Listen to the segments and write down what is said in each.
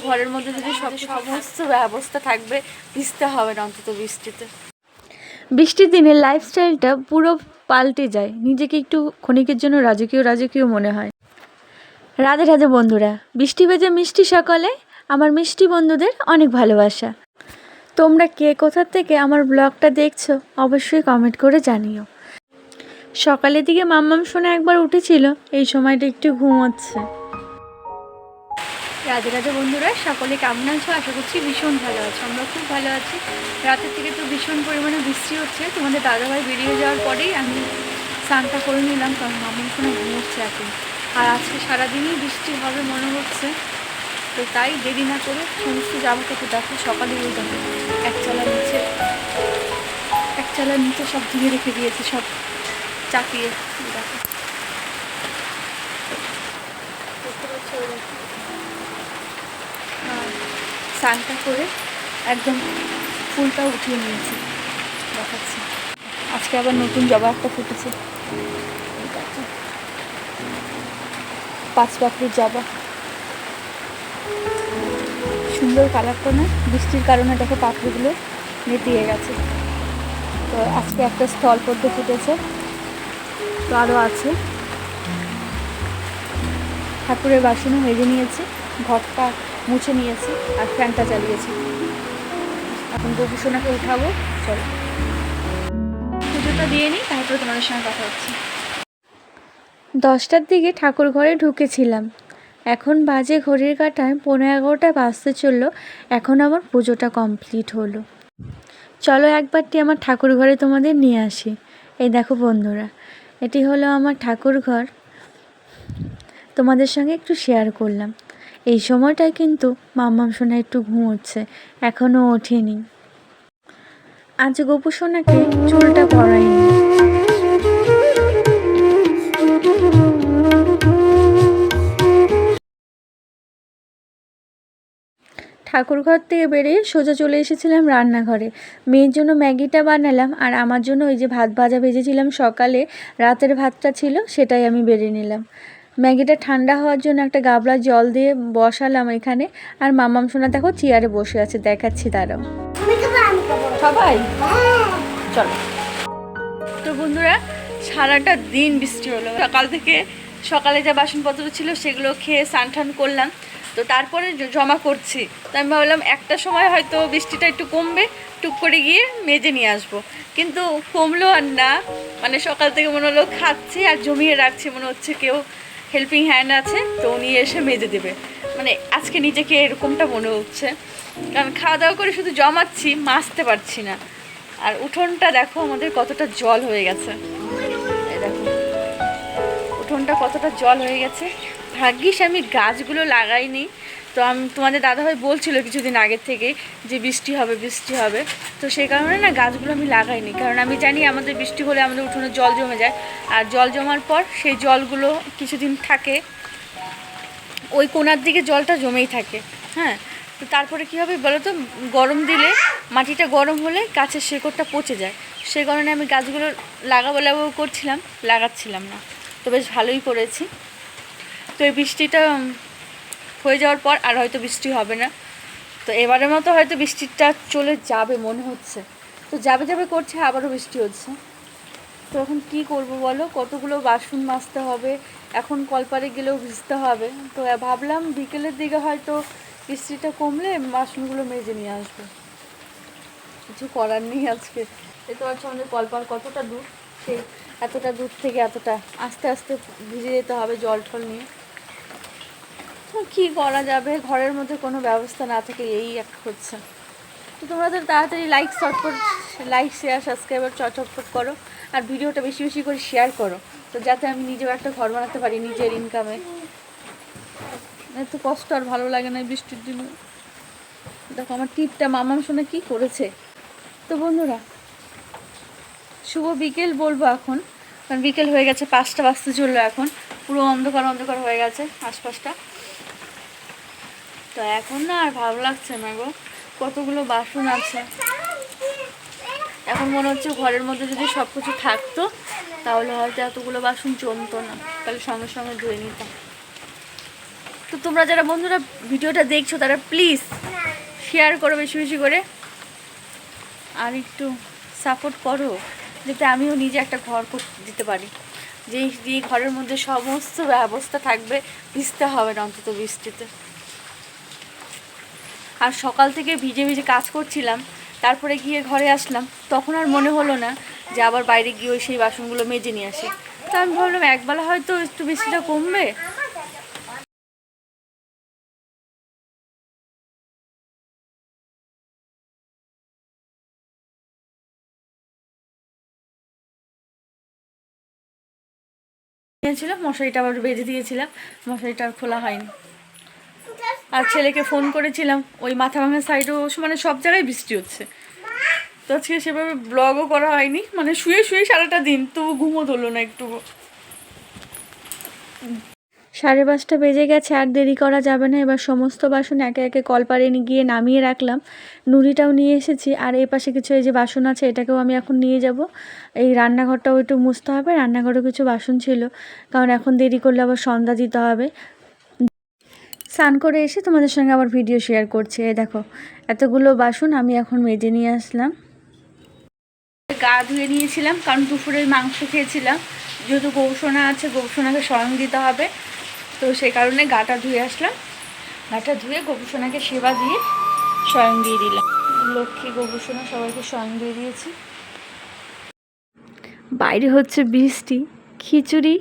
ঘরের মধ্যে যদি সমস্ত ব্যবস্থা থাকবে, ভিজতে হবে না অন্তত বৃষ্টিতে। বৃষ্টির দিনে লাইফস্টাইলটা পুরো পাল্টে যায়, নিজেকে একটু ক্ষণিকের জন্য রাজকীয় মনে হয়। রাধে রাধে বন্ধুরা, বৃষ্টি ভেজে মিষ্টি সকালে আমার মিষ্টি বন্ধুদের অনেক ভালোবাসা। তোমরা কে কোথা থেকে আমার ব্লগটা দেখছো অবশ্যই কমেন্ট করে জানিও। সকালের দিকে মাম্মাম শোনা একবার উঠেছিল, এই সময়টা একটু ঘুমোচ্ছে। রাধে রাধে বন্ধুরা, সকলে কেমন আছো? আশা করছি ভীষণ ভালো আছো, আমরা খুব ভালো আছি। রাতের থেকে তো ভীষণ পরিমাণে বৃষ্টি হচ্ছে। তোমাদের দাদাভাই বেরিয়ে যাওয়ার পরেই আমি স্নানটা করে নিলাম, কারণ মাম্মাম শোনা ঘুমোচ্ছে এখন। আর আজকে সারাদিনই বৃষ্টি হবে মনে হচ্ছে, তো তাই দেরি না করে সমস্ত জামাকাপড় দেখো সকালে ওই দেখো এক চালার নিচে সব ধুয়ে রেখে দিয়েছি, সব চাপিয়ে দেখো। স্নানটা করে একদম ফুলটা উঠিয়ে নিয়েছি, দেখাচ্ছি। আজকে আবার নতুন জবা একটা ফুটেছে, 5 পাপড়ির জবা, সুন্দর কালারটা না? বৃষ্টির কারণে দেখো পাপড়িগুলো নেতিয়ে গেছে। তো আজকে একটা স্থল পদ্ম ফুটেছে, তো আরও আছে। ঠাকুরের বাসনও মেজে নিয়েছি, ঘরটা মুছে নিয়েছি, আর ফ্যানটা চালিয়েছি। এখন গোপুসোনাকে উঠাবো, চলো পুজোটা দিয়ে নিই, তারপরে তোমাদের সঙ্গে কথা হচ্ছে। 10টার দিকে ঠাকুর ঘরে ঢুকেছিলাম, এখন বাজে ঘড়ির কাঁটায় 11:15 বাজতে চললো। এখন আমার পুজোটা কমপ্লিট হলো। চলো একবারটি আমার ঠাকুর ঘরে তোমাদের নিয়ে আসি। এই দেখো বন্ধুরা, এটি হলো আমার ঠাকুর ঘর, তোমাদের সঙ্গে একটু শেয়ার করলাম। এই সময়টায় কিন্তু মাম্মাম সোনা একটু ঘুমোচ্ছে, এখনও ওঠেনি। আজ গোপু সোনাকে চুলটা পরাইনি। ঠাকুর ঘর থেকে বেরিয়ে সোজা চলে এসেছিলাম রান্নাঘরে। মেয়ের জন্য ম্যাগিটা বানালাম, আর আমার জন্য ওই যে ভাত ভাজা ভেজেছিলাম সকালে, রাতের ভাতটা ছিল, সেটাই আমি বেড়ে নিলাম। ম্যাগিটা ঠান্ডা হওয়ার জন্য একটা গাবলা জল দিয়ে বসালাম এখানে, আর মাম্মাম সোনা দেখো চেয়ারে বসে আছে, দেখাচ্ছি তারাও সবাই। চলো। তো বন্ধুরা, সারাটা দিন বৃষ্টি হলো, সকাল থেকে সকালে যা বাসনপত্র ছিল সেগুলো খেয়ে স্নান টান করলাম, তো তারপরে জমা করছি। তো আমি ভাবলাম একটা সময় হয়তো বৃষ্টিটা একটু কমবে, টুক করে গিয়ে মেজে নিয়ে আসবো, কিন্তু কমলো আর না। মানে সকাল থেকে মনে হলো খাচ্ছি আর জমিয়ে রাখছি, মনে হচ্ছে কেউ হেল্পিং হ্যান্ড আছে, তো উনি এসে মেজে দেবে। মানে আজকে নিজেকে এরকমটা মনে হচ্ছে, কারণ খাওয়া দাওয়া করে শুধু জমাচ্ছি, মাজতে পারছি না। আর উঠোনটা দেখো আমাদের কতটা জল হয়ে গেছে, এই দেখো উঠোনটা কতটা জল হয়ে গেছে। ভাগ্যিস আমি গাছগুলো লাগাইনি, তো আমি তোমাদের দাদাভাই বলছিল কিছুদিন আগের থেকে যে বৃষ্টি হবে, তো সেই কারণে না গাছগুলো আমি লাগাইনি, কারণ আমি জানি আমাদের বৃষ্টি হলে আমাদের উঠোনে জল জমে যায়, আর জল জমার পর সেই জলগুলো কিছুদিন থাকে, ওই কোণার দিকে জলটা জমেই থাকে। হ্যাঁ, তো তারপরে কী হবে বলো তো, গরম দিলে মাটিটা গরম হলে গাছের শেকড়টা পচে যায়, সেই কারণে আমি গাছগুলো লাগাবো করছিলাম, লাগাচ্ছিলাম না। তো বেশ ভালোই করেছি। তো এই বৃষ্টিটা হয়ে যাওয়ার পর আর হয়তো বৃষ্টি হবে না, তো এবারের মতো হয়তো বৃষ্টিটা চলে যাবে মনে হচ্ছে। তো যাবে করছে, আবারও বৃষ্টি হচ্ছে। তো এখন কী করবো বলো, কতগুলো বাসন মাজতে হবে, এখন কলপারে গেলেও ভিজতে হবে। তো ভাবলাম বিকেলের দিকে হয়তো বৃষ্টিটা কমলে বাসনগুলো মেজে নিয়ে আসবো, কিছু করার নেই। আজকে দেখতে পাচ্ছ আমাদের কলপার কতটা দূর, সেই এতটা দূর থেকে এতটা আস্তে আস্তে ভিজে যেতে হবে জল টল নিয়ে। তো কী করা যাবে, ঘরের মধ্যে কোনো ব্যবস্থা না থাকে, এই এক হচ্ছে। তো তোমরা তো তাড়াতাড়ি লাইক শেয়ার সাবস্ক্রাইবার চটপট করো, আর ভিডিওটা বেশি বেশি করে শেয়ার করো, তো যাতে আমি নিজেও একটা ঘর বানাতে পারি নিজের ইনকামে। এত কষ্ট আর ভালো লাগে না বৃষ্টির দিনে। দেখো আমার টিপটা মামাম শুনে কী করেছে। তো বন্ধুরা, শুভ বিকেল বলবো এখন, কারণ বিকেল হয়ে গেছে, 5টা বাজতে চললো, এখন পুরো অন্ধকার হয়ে গেছে আশপাশটা। তো এখন না আর ভালো লাগছে না গো, কতগুলো বাসন আছে। এখন মনে হচ্ছে ঘরের মধ্যে যদি সব কিছু থাকতো তাহলে হয়তো এতগুলো বাসন জমতো না, তাহলে সঙ্গে সঙ্গে ধুয়ে নিতাম। তো তোমরা যারা বন্ধুরা ভিডিওটা দেখছো তারা প্লিজ শেয়ার করো বেশি বেশি করে, আর একটু সাপোর্ট করো যাতে আমিও নিজে একটা ঘর করতে দিতে পারি, যেই ঘরের মধ্যে সমস্ত ব্যবস্থা থাকবে, ভিজতে হবে না অন্তত বৃষ্টিতে। আর সকাল থেকে ভিজে ভিজে কাজ করছিলাম, তারপরে গিয়ে ঘরে আসলাম, তখন আর মনে হলো না যে আবার বাইরে গিয়ে ওই সেই বাসনগুলো মেজে নিয়ে আসি। তো আমি ভাবলাম একবেলা হয়তো একটু বৃষ্টিটা কমবে। নিয়েছিলাম, মশারিটা আবার বেঁধে দিয়েছিলাম, মশারিটা আর খোলা হয়নি। আর ছেলেকে ফোন করেছিলাম, ওই মাথা ভাঙা সাইডও মানে সব জায়গায় বৃষ্টি হচ্ছে। তো আজকে সেভাবে ব্লগও করা হয়নি, মানে শুয়ে শুয়ে সারাটা দিন, তবু ঘুমও ধরলো না একটু। 5:30 বেজে গেছে, আর দেরি করা যাবে না। এবার সমস্ত বাসন একে একে কলপারে গিয়ে নামিয়ে রাখলাম। নুড়িটাও নিয়ে এসেছি, আর এই পাশে কিছু এই যে বাসন আছে এটাকেও আমি এখন নিয়ে যাব। এই রান্নাঘরটাও একটু মুছতে হবে, রান্নাঘরেও কিছু বাসন ছিল, কারণ এখন দেরি করলে আবার সন্ধ্যা দিতে হবে। স্নান করে এসে তোমাদের সঙ্গে আবার ভিডিও শেয়ার করছি। এই দেখো এতগুলো বাসন আমি এখন মেজে নিয়ে আসলাম। গা ধুয়ে নিয়েছিলাম, কারণ দুপুরে মাংস খেয়েছিলাম, যেহেতু গৌসোনা আছে, গৌসোনাকে স্বয়ং দিতে হবে, তো সেই কারণে গাটা ধুয়ে আসলাম। গাটা ধুয়ে গৌসোনাকে সেবা দিয়ে স্বয়ং দিয়ে দিলাম। লক্ষ্মী গৌসোনা সবাইকে স্বয়ং দিয়ে দিয়েছি। বাইরে হচ্ছে বৃষ্টি, খিচুড়ি,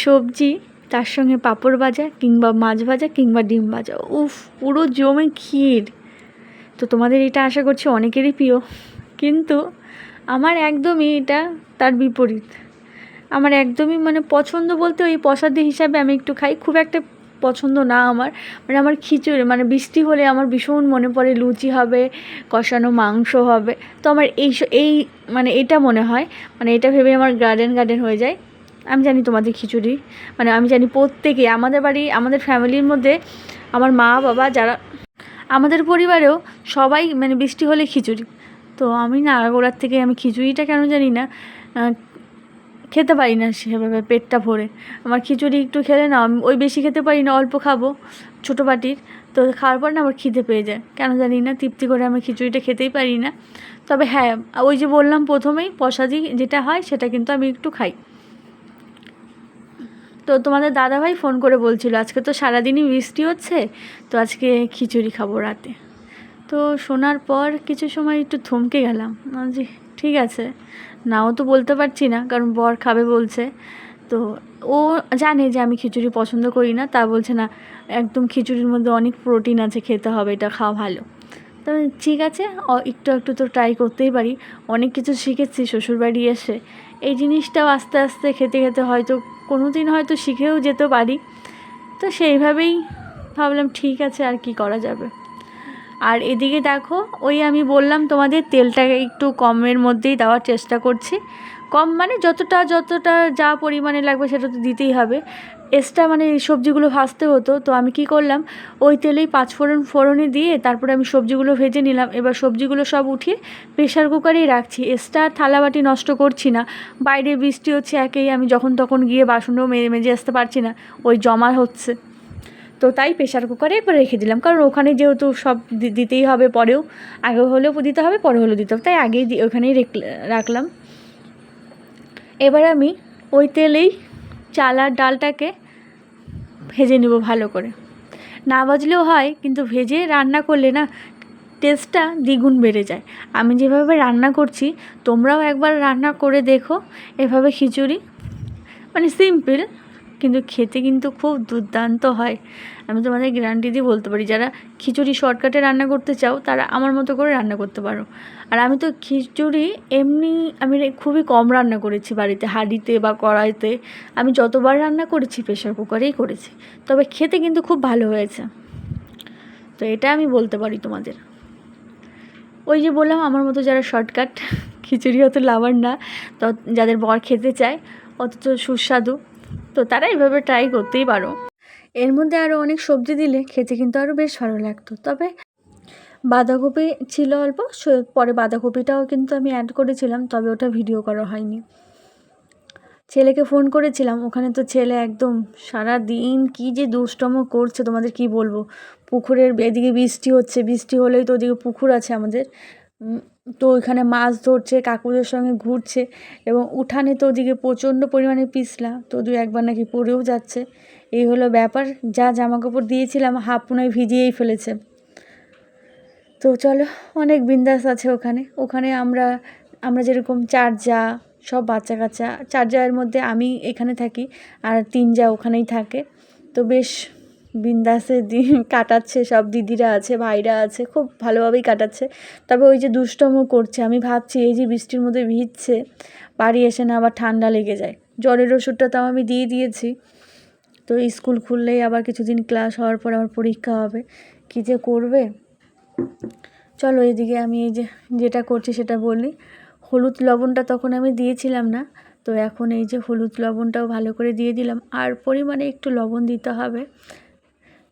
সবজি, তার সঙ্গে পাঁপড় ভাজা কিংবা মাছ ভাজা কিংবা ডিম ভাজা, উফ পুরো জমে ক্ষীর। তো তোমাদের এটা আশা করছি অনেকেরই প্রিয়, কিন্তু আমার একদমই এটা তার বিপরীত। আমার একদমই মানে পছন্দ বলতে ওই প্রসাদি হিসাবে আমি একটু খাই, খুব একটা পছন্দ না আমার। মানে আমার খিচুড়ি মানে বৃষ্টি হলে আমার ভীষণ মনে পড়ে লুচি হবে, কষানো মাংস হবে। তো আমার এই মানে এটা মনে হয়, মানে এটা ভেবে আমার গার্ডেন হয়ে যায়। আমি জানি তোমাদের খিচুড়ি, মানে আমি জানি প্রত্যেকে আমাদের বাড়ি আমাদের ফ্যামিলির মধ্যে আমার মা বাবা যারা আমাদের পরিবারেও সবাই মানে বৃষ্টি হলে খিচুড়ি। তো আমি না আগাগোড়ার থেকে আমি খিচুড়িটা কেন জানি না খেতে পারি না সেভাবে পেটটা ভরে। আমার খিচুড়ি একটু খেলে না ওই বেশি খেতে পারি না, অল্প খাবো ছোটো বাটির, তো খাওয়ার পর না আমার খিদে পেয়ে যায়, কেন জানি না তৃপ্তি করে আমি খিচুড়িটা খেতেই পারি না। তবে হ্যাঁ, ওই যে বললাম প্রথমেই প্রসাদি যেটা হয় সেটা কিন্তু আমি একটু খাই। তো তোমাদের দাদাভাই ফোন করে বলছিল আজকে তো সারাদিনই বৃষ্টি হচ্ছে, তো আজকে খিচুড়ি খাবো রাতে। তো শোনার পর কিছু সময় একটু থমকে গেলাম, যে ঠিক আছে, নাও তো বলতে পারছি না, কারণ বর খাবে বলছে। তো ও জানে যে আমি খিচুড়ি পছন্দ করি না, তা বলছে না একদম খিচুড়ির মধ্যে অনেক প্রোটিন আছে, খেতে হবে, এটা খাওয়া ভালো। তো ঠিক আছে, একটু একটু তো ট্রাই করতেই পারি, অনেক কিছু শিখেছি শ্বশুরবাড়ি এসে। এই জিনিসটাও আস্তে আস্তে খেতে খেতে হয়তো কোনো দিন হয়তো শিখেও যেতে পারি। তো সেইভাবেই ভাবলাম ঠিক আছে, আর কি করা যাবে। আর এদিকে দেখো, ওই আমি বললাম তোমাদের তেলটাকে একটু কমের মধ্যেই দেওয়ার চেষ্টা করছি। কম মানে যতটা যা পরিমাণে লাগবে সেটা তো দিতেই হবে। এক্সট্রা মানে সবজিগুলো ভাজতে হতো, তো আমি কি করলাম, ওই তেলেই 5 ফোড়নে দিয়ে তারপরে আমি সবজিগুলো ভেজে নিলাম। এবার সবজিগুলো সব উঠিয়ে প্রেশার কুকারেই রাখছি, এক্সট্রা থালাবাটি নষ্ট করছি না। বাইরে বৃষ্টি হচ্ছে একেই, আমি যখন তখন গিয়ে বাসনও মেজে আসতে পারছি না, ওই জমা হচ্ছে। তো তাই প্রেশার কুকারে এবার রেখে দিলাম, কারণ ওখানে যেহেতু সব দিতেই হবে, পরেও আগে হলেও দিতে হবে, পরে হলেও দিতে হবে, তাই আগেই ওখানেই রাখলাম। এবার আমি ওই তেলেই চাল আর ডালটাকে ভেজে নেব ভালো করে। না ভাজলেও হয়, কিন্তু ভেজে রান্না করলে না টেস্টটা দ্বিগুণ বেড়ে যায়। আমি যেভাবে রান্না করছি তোমরাও একবার রান্না করে দেখো এভাবে খিচুড়ি, মানে সিম্পল, কিন্তু খেতে কিন্তু খুব দুর্দান্ত হয়। আমি তোমাদের গ্যারান্টি দিয়ে বলতে পারি, যারা খিচুড়ি শর্টকাটে রান্না করতে চাও তারা আমার মতো করে রান্না করতে পারো। আর আমি তো খিচুড়ি এমনি আমি খুবই কম রান্না করেছি বাড়িতে, হাঁড়িতে বা কড়াইতে। আমি যতবার রান্না করেছি প্রেশার কুকারেই করেছি, তবে খেতে কিন্তু খুব ভালো হয়েছে। তো এটা আমি বলতে পারি তোমাদের। ওই যে বললাম আমার মতো যারা শর্টকাট খিচুড়ি অত লাভার না, তো যাদের বর খেতে চায় অথচ সুস্বাদু, তো তারা এইভাবে ট্রাই করতেই পারো। এর মধ্যে আরও অনেক সবজি দিলে খেতে কিন্তু আরও বেশ ভালো লাগতো। তবে বাঁধাকপি ছিল অল্প, পরে বাঁধাকপিটাও কিন্তু আমি অ্যাড করেছিলাম, তবে ওটা ভিডিও করা হয়নি। ছেলেকে ফোন করেছিলাম, ওখানে তো ছেলে একদম সারা দিন কী যে দুষ্টম করছে তোমাদের কি বলবো। পুকুরের এদিকে বৃষ্টি হচ্ছে, বৃষ্টি হলেই তো ওদিকে পুকুর আছে আমাদের, তো ওইখানে মাছ ধরছে, কাকুদের সঙ্গে ঘুরছে, এবং উঠানে তো ওদিকে প্রচণ্ড পরিমাণে পিছলা, তো দু একবার নাকি পড়েও যাচ্ছে। এই হলো ব্যাপার, যা জামাকাপড় দিয়েছিলাম হাফ পুনায় ভিজিয়েই ফেলেছে। তো চলো, অনেক বিন্দাস আছে ওখানে। ওখানে আমরা যেরকম 4 জা, সব বাচ্চা কাচ্চা, 4 জায়ের মধ্যে আমি এখানে থাকি আর 3 জা ওখানেই থাকে। তো বেশ বিন্দাসে দিন কাটাচ্ছে, সব দিদিরা আছে, ভাইরা আছে, খুব ভালোভাবেই কাটাচ্ছে। তবে ওই যে দুষ্টমও করছে, আমি ভাবছি এই যে বৃষ্টির মধ্যে ভিজছে, বাড়ি এসে না আবার ঠান্ডা লেগে যায়। জ্বরের ওষুধটা তাও আমি দিয়ে দিয়েছি। তো স্কুল খুললেই আবার কিছুদিন ক্লাস হওয়ার পর আবার পরীক্ষা হবে, কী যে করবে। চলো এদিকে আমি এই যেটা করছি সেটা বলি। হলুদ লবণটা তখন আমি দিয়েছিলাম না, তো এখন এই যে হলুদ লবণটাও ভালো করে দিয়ে দিলাম, আর পরিমাণে একটু লবণ দিতে হবে।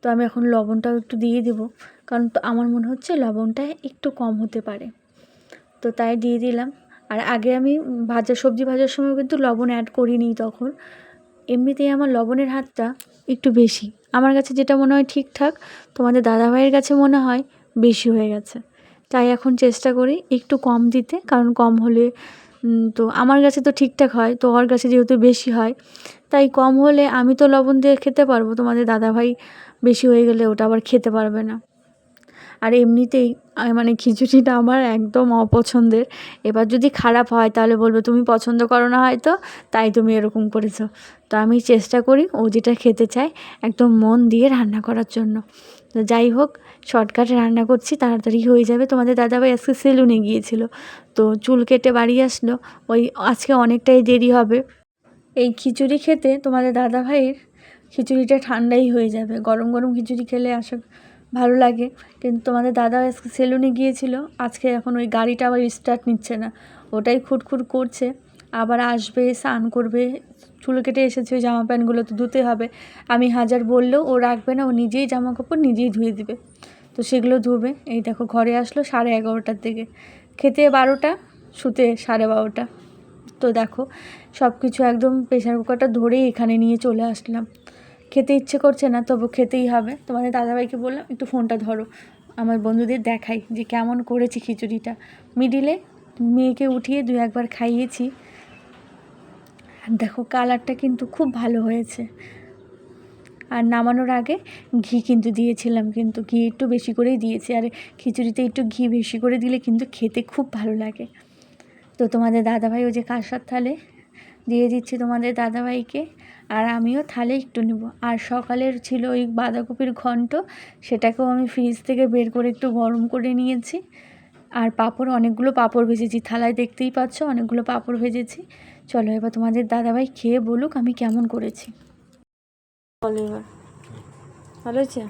তো আমি এখন লবণটাও একটু দিয়ে দেবো, কারণ তো আমার মনে হচ্ছে লবণটা একটু কম হতে পারে, তো তাই দিয়ে দিলাম। আর আগে আমি সবজি ভাজার সময় কিন্তু লবণ অ্যাড করিনি তখন। এমনিতেই আমার লবণের হাতটা একটু বেশি, আমার কাছে যেটা মনে হয় ঠিকঠাক, তোমাদের দাদাভাইয়ের কাছে মনে হয় বেশি হয়ে গেছে। তাই এখন চেষ্টা করি একটু কম দিতে, কারণ কম হলে তো আমার কাছে তো ঠিকঠাক হয়, তো ওর কাছে যেহেতু বেশি হয়, তাই কম হলে আমি তো লবণ দিয়ে খেতে পারবো, তোমাদের দাদাভাই বেশি হয়ে গেলে ওটা আবার খেতে পারবে না। আর এমনিতেই মানে খিচুড়িটা আমার একদম অপছন্দের। এবার যদি খারাপ হয় তাহলে বলবে তুমি পছন্দ করো না হয়তো, তাই তুমি এরকম করেছো। তো আমি চেষ্টা করি ও যেটা খেতে চায় একদম মন দিয়ে রান্না করার জন্য। তো যাই হোক, শর্টকাটে রান্না করছি, তাড়াতাড়ি হয়ে যাবে। তোমাদের দাদাভাই আজকে সেলুনে গিয়েছিল, তো চুল কেটে বাড়ি আসলো, ওই আজকে অনেকটাই দেরি হবে। এই খিচুড়ি খেতে তোমাদের দাদাভাইয়ের খিচুড়িটা ঠান্ডাই হয়ে যাবে, গরম গরম খিচুড়ি খেলে ভালো লাগে। কিন্তু তোমাদের দাদা আজকে সেলুনে গিয়েছিল, আজকে এখন ওই গাড়িটা আবার স্টার্ট নিচ্ছে না, ওটাই খুটখুট করছে। আবার আসবে, স্নান করবে, চুল কেটে এসেছে, ওই জামা প্যান্টগুলো তো ধুতে হবে। আমি হাজার বললেও ও রাখবে না, ও নিজেই জামা কাপড় নিজেই ধুয়ে দিবে, তো সেগুলো ধুবে। এই দেখো ঘরে আসলো 11:30টার দিকে, খেতে 12টা, শুতে 12:30। তো দেখো সব কিছু একদম প্রেশার কুকারটা ধরেই এখানে নিয়ে চলে আসলাম। খেতে ইচ্ছে করছে না, তবু খেতেই হবে। তোমাদের দাদাভাইকে বললাম একটু ফোনটা ধরো, আমার বন্ধুদের দেখাই যে কেমন করেছি খিচুড়িটা। মিডিলে মেয়েকে উঠিয়ে 2-1বার খাইয়েছি, আর দেখো কালারটা কিন্তু খুব ভালো হয়েছে। আর নামানোর আগে ঘি কিন্তু দিয়েছিলাম, কিন্তু ঘি একটু বেশি করেই দিয়েছি, আর খিচুড়িতে একটু ঘি বেশি করে দিলে কিন্তু খেতে খুব ভালো লাগে। তো তোমাদের দাদাভাই ওই যে কাঁসার থালে দিয়ে দিচ্ছি তোমাদের দাদাভাইকে, আর আমিও থালে একটু নেব। আর সকালের ছিল ওই বাঁধাকপির ঘন্ট, সেটাকেও আমি ফ্রিজ থেকে বের করে একটু গরম করে নিয়েছি। আর পাঁপড়, অনেকগুলো পাঁপড় ভেজেছি, থালায় দেখতেই পাচ্ছ অনেকগুলো পাঁপড় ভেজেছি। চলো এবার তোমাদের দাদাভাই খেয়ে বলুক আমি কেমন করেছি। বলো এবার, ভালো হয়েছে?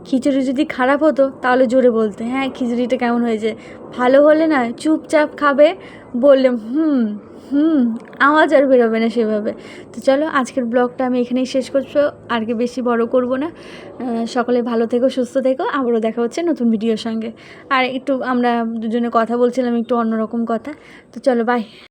খিচুড়ি যদি খারাপ হতো তাহলে জোরে বলতে, হ্যাঁ খিচুড়িটা কেমন হয়েছে। ভালো হলে না চুপচাপ খাবে, বললে হুম হুম, আওয়াজ আর বেরোবে না সেভাবে। তো চলো আজকের ব্লগটা আমি এখানেই শেষ করছো, আর কি বেশি বড় করব না। সকলে ভালো থেকো, সুস্থ থেকো, আবারও দেখা হচ্ছে নতুন ভিডিওর সঙ্গে। আর একটু আমরা দুজনে কথা বলছিলাম একটু অন্যরকম কথা। তো চলো বাই।